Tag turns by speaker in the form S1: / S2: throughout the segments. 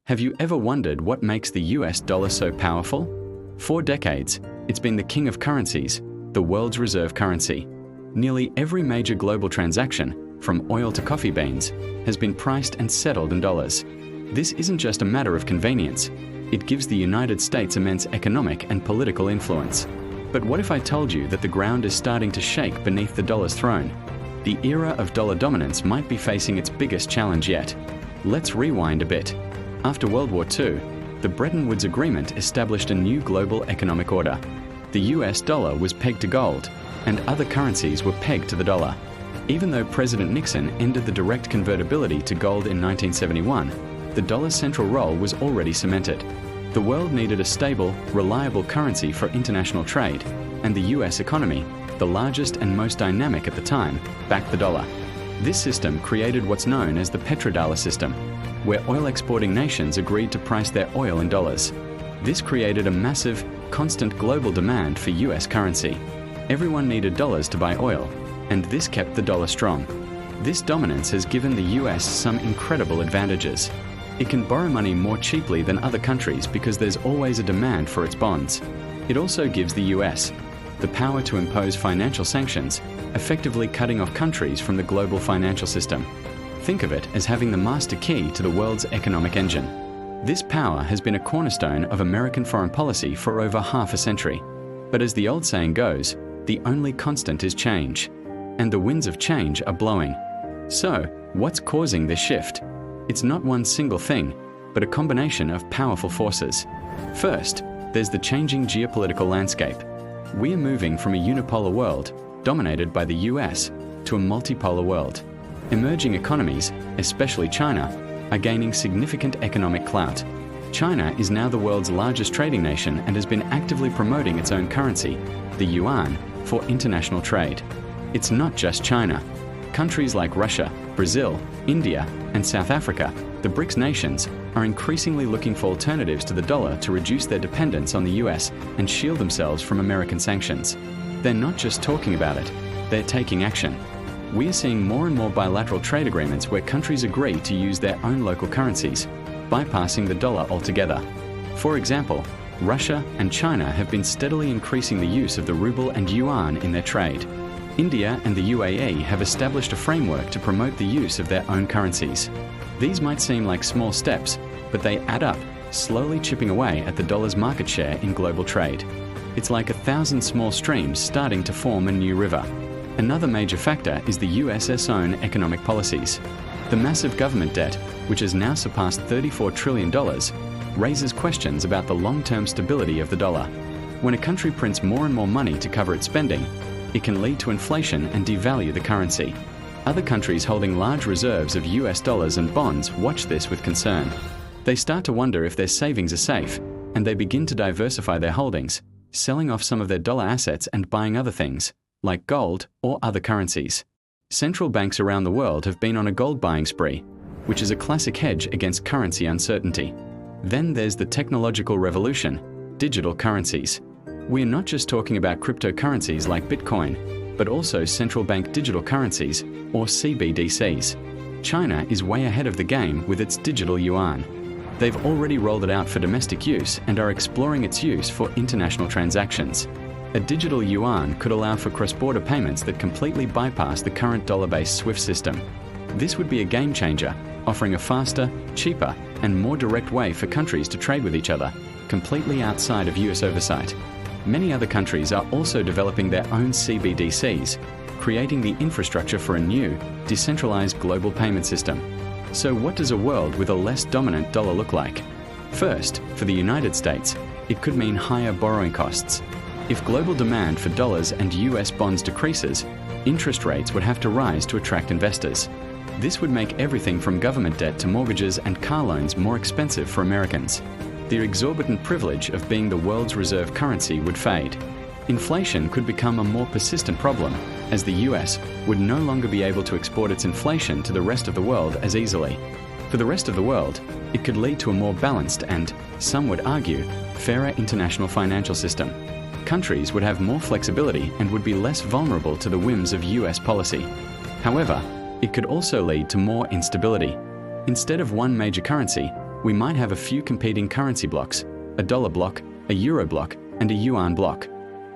S1: Have you ever wondered what makes the US dollar so powerful? For decades, it's been the king of currencies, the world's reserve currency. Nearly every major global transaction, from oil to coffee beans, has been priced and settled in dollars. This isn't just a matter of convenience. It gives the United States immense economic and political influence. But what if I told you that the ground is starting to shake beneath the dollar's throne? The era of dollar dominance might be facing its biggest challenge yet. Let's rewind a bit. After World War II, the Bretton Woods Agreement established a new global economic order. The US dollar was pegged to gold, and other currencies were pegged to the dollar. Even though President Nixon ended the direct convertibility to gold in 1971, the dollar's central role was already cemented. The world needed a stable, reliable currency for international trade, and the US economy, the largest and most dynamic at the time, backed the dollar. This system created what's known as the Petrodollar system, where oil-exporting nations agreed to price their oil in dollars. This created a massive, constant global demand for US currency. Everyone needed dollars to buy oil, and this kept the dollar strong. This dominance has given the US some incredible advantages. It can borrow money more cheaply than other countries because there's always a demand for its bonds. It also gives the US the power to impose financial sanctions, effectively cutting off countries from the global financial system. Think of it as having the master key to the world's economic engine. This power has been a cornerstone of American foreign policy for over half a century. But as the old saying goes, the only constant is change, and the winds of change are blowing. So, what's causing this shift? It's not one single thing, but a combination of powerful forces. First, there's the changing geopolitical landscape. We are moving from a unipolar world, dominated by the US, to a multipolar world. Emerging economies, especially China, are gaining significant economic clout. China is now the world's largest trading nation and has been actively promoting its own currency, the yuan, for international trade. It's not just China. Countries like Russia, Brazil, India, and South Africa, the BRICS nations, are increasingly looking for alternatives to the dollar to reduce their dependence on the US and shield themselves from American sanctions. They're not just talking about it, they're taking action. We are seeing more and more bilateral trade agreements where countries agree to use their own local currencies, bypassing the dollar altogether. For example, Russia and China have been steadily increasing the use of the ruble and yuan in their trade. India and the UAE have established a framework to promote the use of their own currencies. These might seem like small steps, but they add up, slowly chipping away at the dollar's market share in global trade. It's like 1,000 small streams starting to form a new river. Another major factor is the US's own economic policies. The massive government debt, which has now surpassed $34 trillion, raises questions about the long-term stability of the dollar. When a country prints more and more money to cover its spending, it can lead to inflation and devalue the currency. Other countries holding large reserves of US dollars and bonds watch this with concern. They start to wonder if their savings are safe, and they begin to diversify their holdings, selling off some of their dollar assets and buying other things, like gold or other currencies. Central banks around the world have been on a gold buying spree, which is a classic hedge against currency uncertainty. Then there's the technological revolution, digital currencies. We are not just talking about cryptocurrencies like Bitcoin, but also central bank digital currencies, or CBDCs. China is way ahead of the game with its digital yuan. They've already rolled it out for domestic use and are exploring its use for international transactions. A digital yuan could allow for cross-border payments that completely bypass the current dollar-based SWIFT system. This would be a game changer, offering a faster, cheaper, and more direct way for countries to trade with each other, completely outside of US oversight. Many other countries are also developing their own CBDCs, creating the infrastructure for a new, decentralized global payment system. So what does a world with a less dominant dollar look like? First, for the United States, it could mean higher borrowing costs. If global demand for dollars and US bonds decreases, interest rates would have to rise to attract investors. This would make everything from government debt to mortgages and car loans more expensive for Americans. The exorbitant privilege of being the world's reserve currency would fade. Inflation could become a more persistent problem, as the US would no longer be able to export its inflation to the rest of the world as easily. For the rest of the world, it could lead to a more balanced and, some would argue, fairer international financial system. Countries would have more flexibility and would be less vulnerable to the whims of US policy. However, it could also lead to more instability. Instead of one major currency, We might have a few competing currency blocks, a dollar block, a euro block, and a yuan block.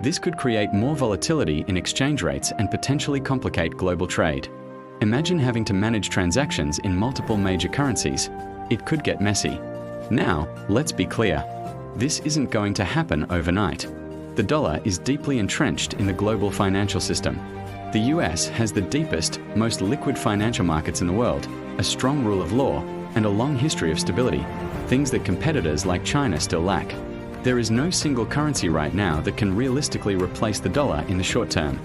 S1: This could create more volatility in exchange rates and potentially complicate global trade. Imagine having to manage transactions in multiple major currencies. It could get messy. Now, let's be clear. This isn't going to happen overnight. The dollar is deeply entrenched in the global financial system. The US has the deepest, most liquid financial markets in the world, a strong rule of law, and a long history of stability, things that competitors like China still lack. There is no single currency right now that can realistically replace the dollar in the short term.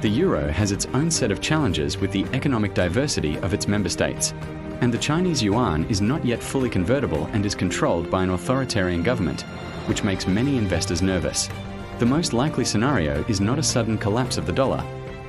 S1: The euro has its own set of challenges with the economic diversity of its member states. And the Chinese yuan is not yet fully convertible and is controlled by an authoritarian government, which makes many investors nervous. The most likely scenario is not a sudden collapse of the dollar,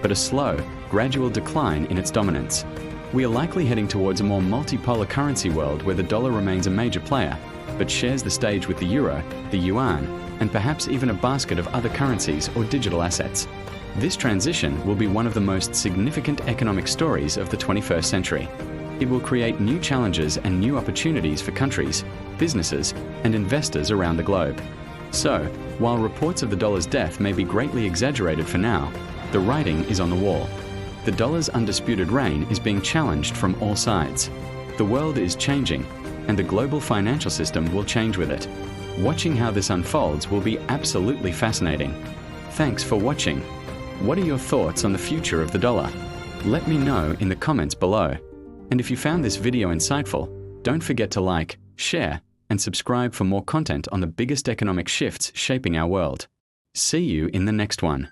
S1: but a slow, gradual decline in its dominance. We are likely heading towards a more multipolar currency world where the dollar remains a major player, but shares the stage with the euro, the yuan, and perhaps even a basket of other currencies or digital assets. This transition will be one of the most significant economic stories of the 21st century. It will create new challenges and new opportunities for countries, businesses, and investors around the globe. So, while reports of the dollar's death may be greatly exaggerated for now, the writing is on the wall. The dollar's undisputed reign is being challenged from all sides. The world is changing, and the global financial system will change with it. Watching how this unfolds will be absolutely fascinating. Thanks for watching. What are your thoughts on the future of the dollar? Let me know in the comments below. And if you found this video insightful, don't forget to like, share, and subscribe for more content on the biggest economic shifts shaping our world. See you in the next one.